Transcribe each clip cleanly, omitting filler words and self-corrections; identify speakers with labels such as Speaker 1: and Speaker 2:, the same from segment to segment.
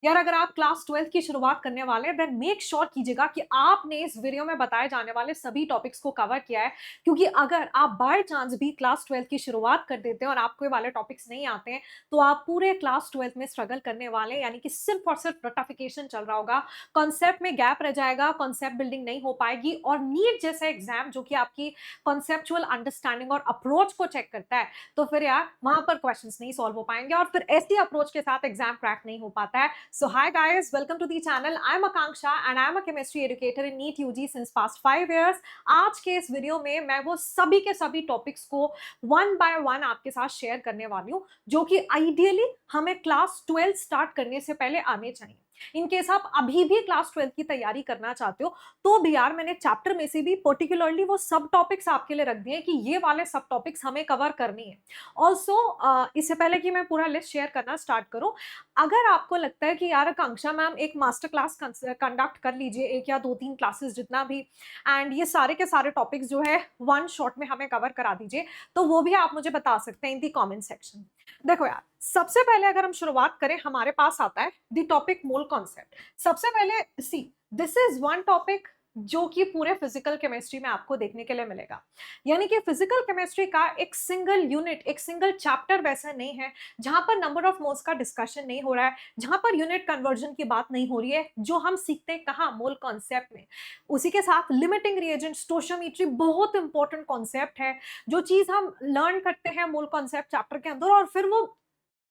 Speaker 1: यार अगर आप क्लास 12th की शुरुआत करने वाले हैं देन मेक श्योर कीजिएगा कि आपने इस वीडियो में बताए जाने वाले सभी टॉपिक्स को कवर किया है, क्योंकि अगर आप बाय चांस भी क्लास 12th की शुरुआत कर देते हैं और आपको ये वाले टॉपिक्स नहीं आते हैं तो आप पूरे क्लास 12th में स्ट्रगल करने वाले हैं, यानी कि सिर्फ और सिर्फ रट्टाफिकेशन चल रहा होगा, कॉन्सेप्ट में गैप रह जाएगा, कॉन्सेप्ट बिल्डिंग नहीं हो पाएगी। और नीट जैसा एग्जाम जो कि आपकी कॉन्सेप्चुअल अंडरस्टैंडिंग और अप्रोच को चेक करता है, तो फिर यार वहां पर क्वेश्चंस नहीं सॉल्व हो पाएंगे और फिर ऐसी अप्रोच के साथ एग्जाम क्रैक नहीं हो पाता है। So hi guys, welcome to the channel. I'm Akanksha and I'm a chemistry educator in NEET UG since past 5 years. आज के इस वीडियो में मैं वो सभी के सभी टॉपिक्स को वन बाय वन आपके साथ शेयर करने वाली हूँ, जो कि आइडियली हमें क्लास 12 स्टार्ट करने से पहले आने चाहिए। इन केस आप अभी भी क्लास 12 की तैयारी करना चाहते हो तो भी यार मैंने चैप्टर में से भी पर्टिकुलरली वो सब टॉपिक्स आपके लिए रख दिए कि ये वाले सब टॉपिक्स हमें कवर करनी है। ऑल्सो इससे पहले कि मैं पूरा लिस्ट शेयर करना स्टार्ट करूं, अगर आपको लगता है कि यार आकांक्षा मैम एक मास्टर क्लास कंडक्ट कर लीजिए, एक या दो तीन क्लासेस जितना भी, एंड ये सारे के सारे टॉपिक्स जो है वन शॉट में हमें कवर करा दीजिए, तो वो भी आप मुझे बता सकते हैं इन दी कमेंट सेक्शन। देखो यार, सबसे पहले अगर हम शुरुआत करें, हमारे पास आता है दी टॉपिक मोल कॉन्सेप्ट। सबसे पहले सी, दिस इज वन टॉपिक जो कि पूरे फिजिकल केमिस्ट्री में आपको देखने के लिए मिलेगा, यानी कि फिजिकल केमिस्ट्री का एक सिंगल यूनिट, एक सिंगल चैप्टर वैसा नहीं है जहां पर नंबर ऑफ मोल्स का डिस्कशन नहीं हो रहा है, जहां पर यूनिट कन्वर्जन की बात नहीं हो रही है, जो हम सीखते हैं कहाँ, मोल कॉन्सेप्ट में। उसी के साथ लिमिटिंग रिएजेंट, स्टोशियोमेट्री बहुत इंपॉर्टेंट कॉन्सेप्ट है, जो चीज हम लर्न करते हैं मोल कॉन्सेप्ट चैप्टर के अंदर, और फिर वो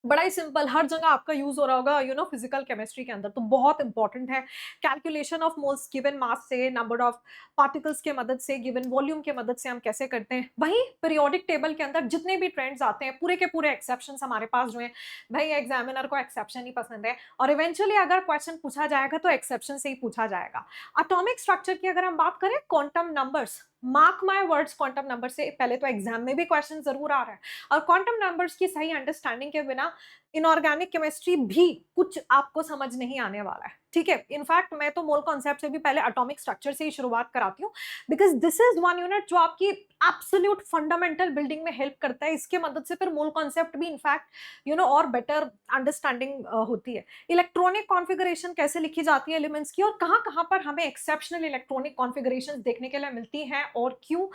Speaker 1: बड़ा ही सिंपल हर जगह आपका यूज हो रहा होगा फिजिकल केमिस्ट्री के अंदर, तो बहुत इंपॉर्टेंट है। Calculation of moles given mass से, नंबर ऑफ पार्टिकल्स के मदद से, गिवन वॉल्यूम के मदद से हम कैसे करते हैं। वहीं पीरियोडिक टेबल के अंदर जितने भी ट्रेंड्स आते हैं, पूरे के पूरे एक्सेप्शंस हमारे पास जो हैं, भाई एग्जामिनर को एक्सेप्शन ही पसंद है और इवेंचुअली अगर क्वेश्चन पूछा जाएगा तो एक्सेप्शन से ही पूछा जाएगा। एटॉमिक स्ट्रक्चर की अगर हम बात करें, quantum numbers, mark my words, quantum number से पहले तो एग्जाम में भी क्वेश्चन जरूर आ रहा है, और क्वांटम नंबर्स की सही अंडरस्टैंडिंग के बिना इनऑर्गेनिक केमिस्ट्री भी कुछ आपको समझ नहीं आने वाला है। ठीक है, इनफैक्ट मैं तो मोल कॉन्सेप्ट से भी पहले एटॉमिक स्ट्रक्चर से ही शुरुआत कराती हूँ, because this is one unit जो आपकी एब्सोल्यूट फंडामेंटल बिल्डिंग में हेल्प करता है। इसके मदद से फिर मोल कॉन्सेप्ट भी इनफैक्ट और बेटर अंडरस्टैंडिंग होती है। इलेक्ट्रॉनिक कॉन्फ़िगरेशन कैसे लिखी जाती है एलिमेंट्स की, और कहाँ कहाँ पर हमें एक्सेप्शनल इलेक्ट्रॉनिक कॉन्फ़िगरेशन देखने के लिए मिलती हैं और क्यों।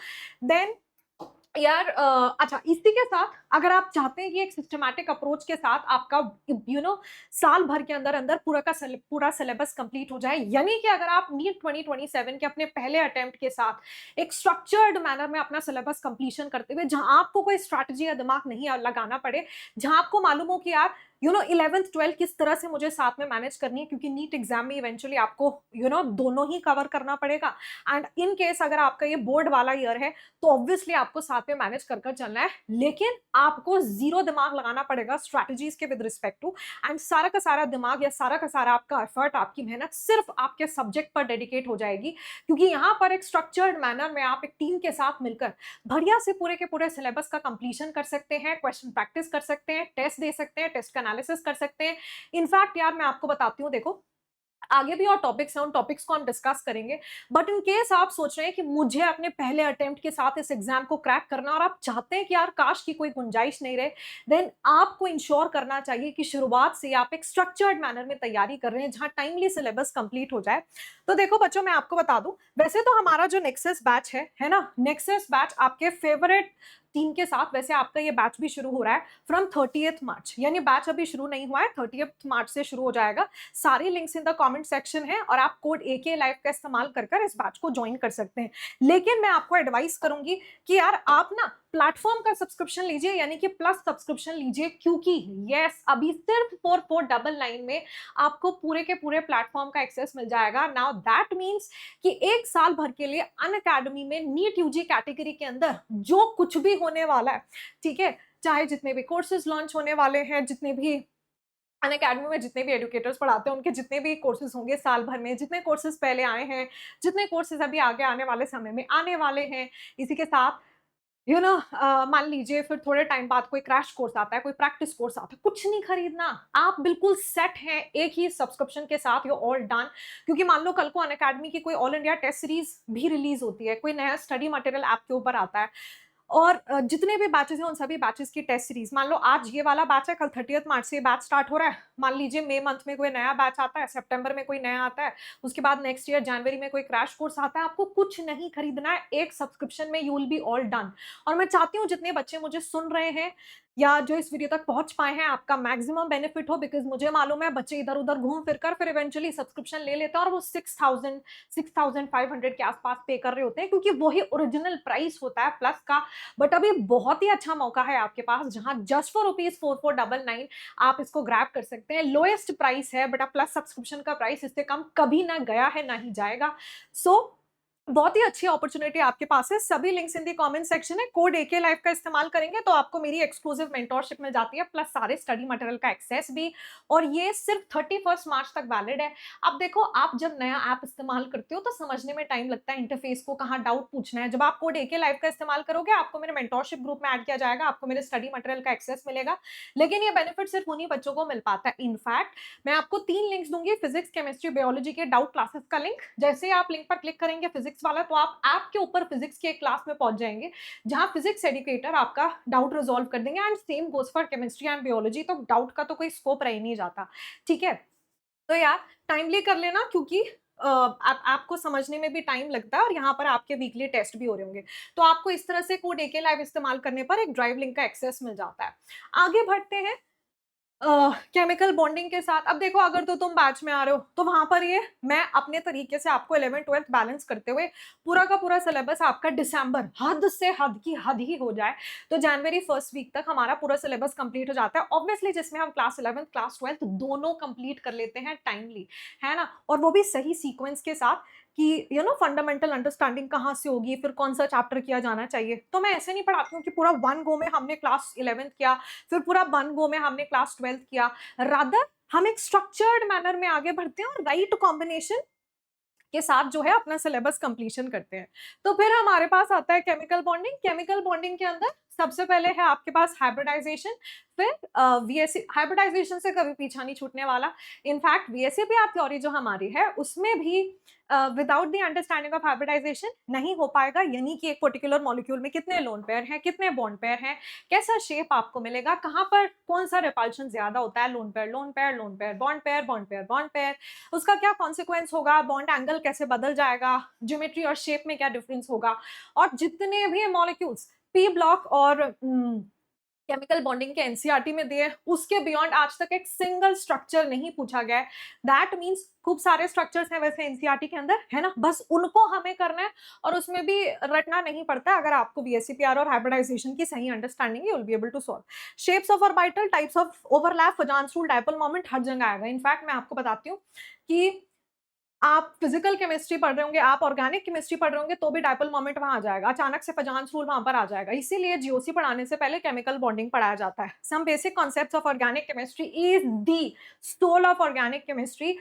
Speaker 1: देन यार अच्छा, इसी के साथ अगर आप चाहते हैं कि एक सिस्टमैटिक अप्रोच के साथ आपका साल भर के अंदर अंदर पूरा सिलेबस कंप्लीट हो जाए, यानी कि अगर आप नीट 2027 के अपने पहले अटेम्प्ट के साथ एक स्ट्रक्चर्ड मैनर में अपना सिलेबस कंप्लीशन करते हुए, जहां आपको कोई स्ट्रैटेजी या दिमाग नहीं लगाना पड़े, जहां आपको मालूम हो कि यार 11th 12th किस तरह से मुझे साथ में मैनेज करनी है, क्योंकि नीट एग्जाम में इवेंचुअली आपको दोनों ही कवर करना पड़ेगा। एंड इन केस अगर आपका ये बोर्ड वाला ईयर है तो ऑब्वियसली आपको साथ में मैनेज कर कर चलना है, लेकिन आपको जीरो दिमाग लगाना पड़ेगा स्ट्रैटेजीज के विद रिस्पेक्ट टू, एंड सारा का सारा दिमाग या सारा का सारा आपका एफर्ट, आपकी मेहनत सिर्फ आपके सब्जेक्ट पर डेडिकेट हो जाएगी, क्योंकि यहाँ पर एक स्ट्रक्चर्ड मैनर में आप एक टीम के साथ मिलकर बढ़िया से पूरे के पूरे सिलेबस का कंप्लीशन कर सकते हैं, क्वेश्चन प्रैक्टिस कर सकते हैं, टेस्ट दे सकते हैं, टेस्ट का एनालिसिस कर सकते हैं। इनफैक्ट यार मैं आपको बताती हूँ, देखो आगे भी और टॉपिक्स हैं, उन टॉपिक्स को हम डिस्कस करेंगे, बट इन केस आप सोच रहे हैं कि मुझे अपने पहले अटेम्प्ट के साथ इस एग्जाम को क्रैक करना और आप चाहते हैं कि यार काश की कोई गुंजाइश नहीं रहे, देन आपको इंश्योर करना चाहिए कि शुरुआत से आप एक स्ट्रक्चर्ड मैनर में तैयारी कर रहे हैं, जहां टाइमली सिलेबस कंप्लीट हो जाए। तो देखो बच्चों, मैं आपको बता दूं, वैसे तो हमारा जो नेक्सस बैच है ना, नेक्सस बैच आपके फेवरेट टीम के साथ, वैसे आपका ये बैच भी शुरू हो रहा है फ्रॉम 30th मार्च, यानी बैच अभी शुरू नहीं हुआ है, 30th मार्च से शुरू हो जाएगा। सारी links in the comment section है और आप कोड AK लाइव का इस्तेमाल कर इस बैच को ज्वाइन कर सकते हैं। लेकिन मैं आपको एडवाइस करूंगी कि यार आप ना प्लेटफॉर्म का सब्सक्रिप्शन लीजिए, यानी कि प्लस सब्सक्रिप्शन लीजिए, क्योंकि यस अभी सिर्फ 4499 में आपको पूरे के पूरे प्लेटफॉर्म का एक्सेस मिल जाएगा। नाउ दैट मींस कि एक साल भर के लिए अनअकैडमी में नीट यूजी कैटेगरी के अंदर जो कुछ भी होने वाला है, ठीक है, चाहे जितने भी कोर्सेज लॉन्च होने वाले हैं, जितने भी अनअकैडमी में जितने भी एडुकेटर्स पढ़ाते हैं, उनके जितने भी कोर्सेज होंगे साल भर में, जितने कोर्सेज पहले आए हैं, जितने कोर्सेज अभी आगे आने वाले समय में आने वाले हैं, इसी के साथ मान लीजिए फिर थोड़े टाइम बाद कोई क्रैश कोर्स आता है, कोई प्रैक्टिस कोर्स आता है, कुछ नहीं खरीदना, आप बिल्कुल सेट हैं एक ही सब्सक्रिप्शन के साथ, यू ऑल डन। क्योंकि मान लो कल को अनअकैडमी की कोई ऑल इंडिया टेस्ट सीरीज भी रिलीज होती है, कोई नया स्टडी मटेरियल ऐप के ऊपर आता है, और जितने भी बैचेस हैं उन सभी बैचेस की टेस्ट सीरीज, मान लो आज ये वाला बैच है, कल 30 मार्च से ये बैच स्टार्ट हो रहा है, मान लीजिए मई मंथ में कोई नया बैच आता है, सितंबर में कोई नया आता है, उसके बाद नेक्स्ट ईयर जनवरी में कोई क्रैश कोर्स आता है, आपको कुछ नहीं खरीदना है, एक सब्सक्रिप्शन में you will be all done. और मैं चाहती हूँ जितने बच्चे मुझे सुन रहे हैं या जो इस वीडियो तक पहुंच पाए हैं, आपका मैक्सिमम बेनिफिट हो, बिकॉज मुझे मालूम है बच्चे इधर उधर घूम फिर कर फिर इवेंचुअली सब्सक्रिप्शन ले लेते हैं और वो 6,500 के आसपास पे कर रहे होते हैं, क्योंकि वही ओरिजिनल प्राइस होता है प्लस का। बट अभी बहुत ही अच्छा मौका है आपके पास, जहां जस्ट फॉर ₹4499 आप इसको ग्रैब कर सकते हैं। लोएस्ट प्राइस है, बट आप प्लस सब्सक्रिप्शन का प्राइस इससे कम कभी ना गया है ना ही जाएगा। सो बहुत ही अच्छी अपॉर्चुनिटी आपके पास है। सभी links in the comment section है। कोड एके लाइफ का इस्तेमाल करेंगे तो आपको मेरी एक्सक्लूसिव मेंटोरशिप मिल जाती है, प्लस सारे स्टडी मटेरियल का एक्सेस भी। और ये सिर्फ 31 मार्च तक वैलिड है। अब देखो, आप जब नया ऐप इस्तेमाल करते हो तो समझने में टाइम लगता है, इंटरफेस को कहाँ डाउट पूछना है। जब आप कोड एके लाइफ का इस्तेमाल करोगे, आपको मेरे मेंटोरशिप ग्रुप में ऐड किया जाएगा, आपको मेरे स्टडी मटेरियल का एक्सेस मिलेगा। लेकिन ये बेनिफिट सिर्फ उन्हीं बच्चों को मिल पाता है। इनफैक्ट मैं आपको 3 लिंक्स दूंगी, फिजिक्स, केमिस्ट्री, बायोलॉजी के डाउट क्लासेस का लिंक। जैसे आप लिंक पर क्लिक करेंगे फिजिक्स वाला, तो आप ऐप के ऊपर फिजिक्स के क्लास में पहुंच जाएंगे, जहां फिजिक्स एजुकेटर आपका डाउट रिजॉल्व कर देंगे। And same goes for chemistry and biology, तो डाउट का तो कोई स्कोप रह ही नहीं जाता। ठीक है, तो यार टाइमली कर लेना, क्योंकि आपको समझने में भी टाइम लगता है और यहाँ पर आपके वीकली टेस्ट भी हो रहे होंगे। तो आपको इस तरह से कोड एके लाइव इस्तेमाल करने पर एक ड्राइव लिंक का एक्सेस मिल जाता है। आगे बढ़ते हैं केमिकल बॉन्डिंग के साथ। अब देखो, अगर तो तुम बैच में आ रहे हो तो वहां पर ये मैं अपने तरीके से आपको 11th-12th बैलेंस करते हुए पूरा का पूरा सिलेबस आपका दिसंबर, हद से हद की हद ही हो जाए तो जनवरी फर्स्ट वीक तक हमारा पूरा सिलेबस कंप्लीट हो जाता है, ऑब्वियसली, जिसमें हम क्लास 11th क्लास 12th दोनों कंप्लीट कर लेते हैं टाइमली, है ना। और वो भी सही सीक्वेंस के साथ कि फंडामेंटल अंडरस्टैंडिंग कहाँ से होगी, फिर कौन सा चैप्टर किया जाना चाहिए। तो मैं ऐसे नहीं पढ़ाती हूँ कि पूरा वन गो में हमने क्लास 11th किया, फिर पूरा वन गो में हमने क्लास 12th किया। रादर हम एक स्ट्रक्चर्ड मैनर में आगे बढ़ते हैं और राइट कॉम्बिनेशन के साथ जो है अपना सिलेबस कंप्लीशन करते हैं। तो फिर हमारे पास आता है केमिकल बॉन्डिंग। केमिकल बॉन्डिंग के अंदर सबसे पहले है आपके पास हाइब्रिडाइजेशन, फिर वीएससी। हाइब्रिडाइजेशन से कभी पीछा नहीं छूटने वाला। इनफैक्ट वीएससीपीआर थ्योरी जो हमारी है उसमें भी without the understanding of hybridisation नहीं हो पाएगा, यानी कि एक पर्टिकुलर मॉलिक्यूल में कितने लोन पेयर हैं, कितने बॉन्ड पेयर हैं, कैसा शेप आपको मिलेगा, कहां पर कौन सा रिपल्शन ज्यादा होता है, lone pair lone pair lone pair bond pair bond pair bond pair, उसका क्या कॉन्सिक्वेंस होगा, बॉन्ड एंगल कैसे बदल जाएगा, ज्योमेट्री और शेप में क्या डिफरेंस होगा। और जितने भी मॉलिक्यूल्स पी ब्लॉक और केमिकल बॉन्डिंग के एनसीईआरटी में दिए, उसके बियॉन्ड आज तक एक सिंगल स्ट्रक्चर नहीं पूछा गया है। दैट मीन्स खूब सारे स्ट्रक्चर्स हैं वैसे एनसीईआरटी के अंदर, है ना, बस उनको हमें करना है और उसमें भी रटना नहीं पड़ता। अगर आपको बीएससीपीआर और हाइब्रिडाइजेशन की सही अंडरस्टैंडिंग है, you will be able to solve. Shapes of orbital, types of overlap, Fajans rule, dipole moment हर जगह आएगा। इनफैक्ट मैं आपको बताती हूँ कि आप फिजिकल केमिस्ट्री पढ़ रहे होंगे, आप ऑर्गेनिक केमिस्ट्री पढ़ रहे होंगे, तो भी डायपोल मोमेंट वहां आ जाएगा, अचानक से फजांस रूल वहां पर आ जाएगा। इसीलिए जीओसी पढ़ाने से पहले केमिकल बॉन्डिंग पढ़ाया जाता है। Some basic concepts of organic chemistry is the soul of organic chemistry.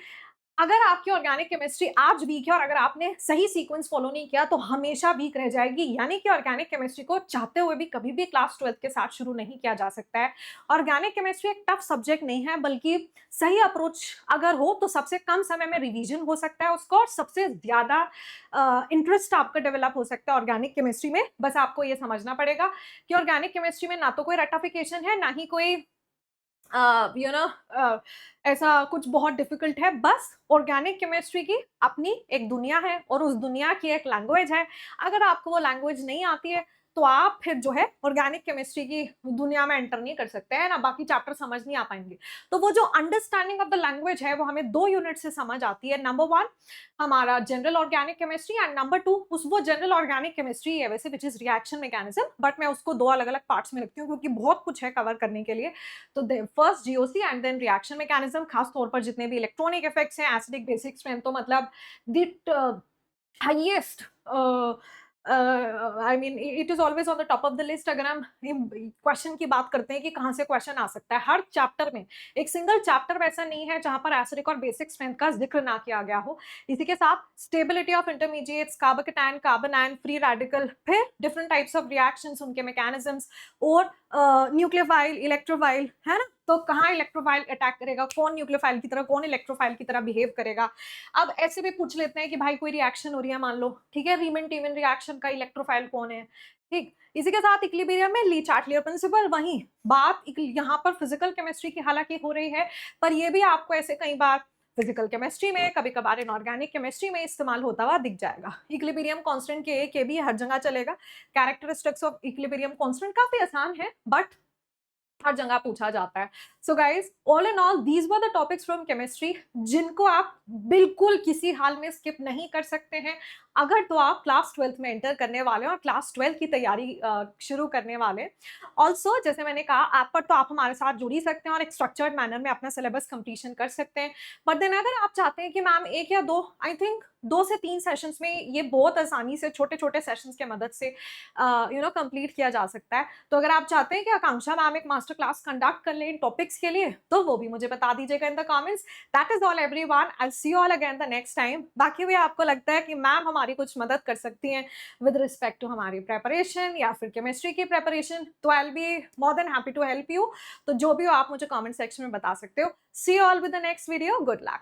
Speaker 1: अगर आपकी ऑर्गेनिक केमिस्ट्री आज वीक है और अगर आपने सही सीक्वेंस फॉलो नहीं किया तो हमेशा वीक रह जाएगी, यानी कि ऑर्गेनिक केमिस्ट्री को चाहते हुए भी कभी भी क्लास 12th के साथ शुरू नहीं किया जा सकता है। ऑर्गेनिक केमिस्ट्री एक टफ सब्जेक्ट नहीं है, बल्कि सही अप्रोच अगर हो तो सबसे कम समय में रिवीजन हो सकता है उसको और सबसे ज्यादा इंटरेस्ट आपका डेवलप हो सकता है ऑर्गेनिक केमिस्ट्री में। बस आपको ये समझना पड़ेगा कि ऑर्गेनिक केमिस्ट्री में ना तो कोई रटाफिकेशन है, ना ही कोई ऐसा कुछ बहुत डिफिकल्ट है। बस ऑर्गेनिक केमिस्ट्री की अपनी एक दुनिया है और उस दुनिया की एक लैंग्वेज है। अगर आपको वो लैंग्वेज नहीं आती है तो आप फिर जो है ऑर्गेनिक केमिस्ट्री की दुनिया में एंटर नहीं कर सकते हैं ना, बाकी चैप्टर समझ नहीं आ पाएंगे। तो वो जो अंडरस्टैंडिंग ऑफ द लैंग्वेज है वो हमें 2 यूनिट से समझ आती है। नंबर 1 हमारा general organic chemistry and number 2 उस वो जनरल ऑर्गेनिक केमिस्ट्री है वैसे which is reaction mechanism, but मैं उसको 2 अलग अलग पार्ट्स में रखती हूँ क्योंकि बहुत कुछ है कवर करने के लिए। तो first GOC and then reaction mechanism, खास तौर पर जितने भी इलेक्ट्रॉनिक इफेक्ट्स हैं, एसिडिक बेसिक स्ट्रेंथ, तो मतलब the highest, I mean it is always on the top of the list. अगर हम क्वेश्चन की बात करते हैं कि कहाँ से क्वेश्चन आ सकता है, हर चैप्टर में एक सिंगल चैप्टर वैसा नहीं है जहां पर एसिडिक और बेसिक स्ट्रेंथ का जिक्र ना किया गया हो। इसी के साथ stability of intermediates, carbocation, carbon ion, free radical, फिर डिफरेंट टाइप्स ऑफ रिएक्शंस, उनके मैकेनिज्म्स और न्यूक्लियोफाइल, इलेक्ट्रोफाइल, है ना। तो कहाँ इलेक्ट्रोफाइल अटैक करेगा, कौन न्यूक्लियोफाइल की तरह, कौन इलेक्ट्रोफाइल की तरह बिहेव करेगा। अब ऐसे भी पूछ लेते हैं कि भाई कोई रिएक्शन हो रही है, मान लो, ठीक है, रीमन टीमन रिएक्शन का इलेक्ट्रोफाइल कौन है, ठीक, इसी के साथ इक्विलिब्रियम में ली चार्ट-लियर प्रिंसिपल, वहीं बात यहाँ पर फिजिकल केमिस्ट्री की हालांकि हो रही है, पर ये भी आपको ऐसे कई बार फिजिकल केमिस्ट्री में, कभी कभार इनऑर्गेनिक केमिस्ट्री में इस्तेमाल होता हुआ दिख जाएगा। इक्विलिब्रियम कांस्टेंट के भी हर जगह चलेगा। कैरेक्टरिस्टिक्स ऑफ इक्विलिब्रियम कांस्टेंट काफी आसान है, बट हर जगह पूछा जाता है। So guys, all in all these were the topics from chemistry, जिनको आप बिल्कुल किसी हाल में स्किप नहीं कर सकते हैं अगर तो आप क्लास 12th में एंटर करने वाले हैं और क्लास 12 की तैयारी शुरू करने वाले। ऑल्सो जैसे मैंने कहा, ऐप पर तो आप हमारे साथ जुड़ ही सकते हैं और एक स्ट्रक्चर्ड मैनर में अपना सिलेबस कंप्लीशन कर सकते हैं। बट देन अगर आप चाहते हैं कि मैम एक या दो, आई थिंक 2 से 3 सेशंस में ये बहुत आसानी से छोटे-छोटे सेशंस के मदद से कंप्लीट किया जा सकता है। तो अगर आप चाहते हैं कि आकांक्षा मैम एक मास्टर क्लास कंडक्ट कर लें इन टॉपिक्स के लिए, तो वो भी मुझे बता दीजिएगा in the comments. That is all everyone, I will see you all again the next time. बाकी भी आपको लगता है कि मैम हमारी कुछ मदद कर सकती हैं विद रिस्पेक्ट टू हमारी प्रेपरेशन या फिर केमिस्ट्री की प्रेपरेशन, तो I will be more than happy to help you. तो जो भी हो आप मुझे कमेंट सेक्शन में बता सकते हो। See you all with the next video, good luck.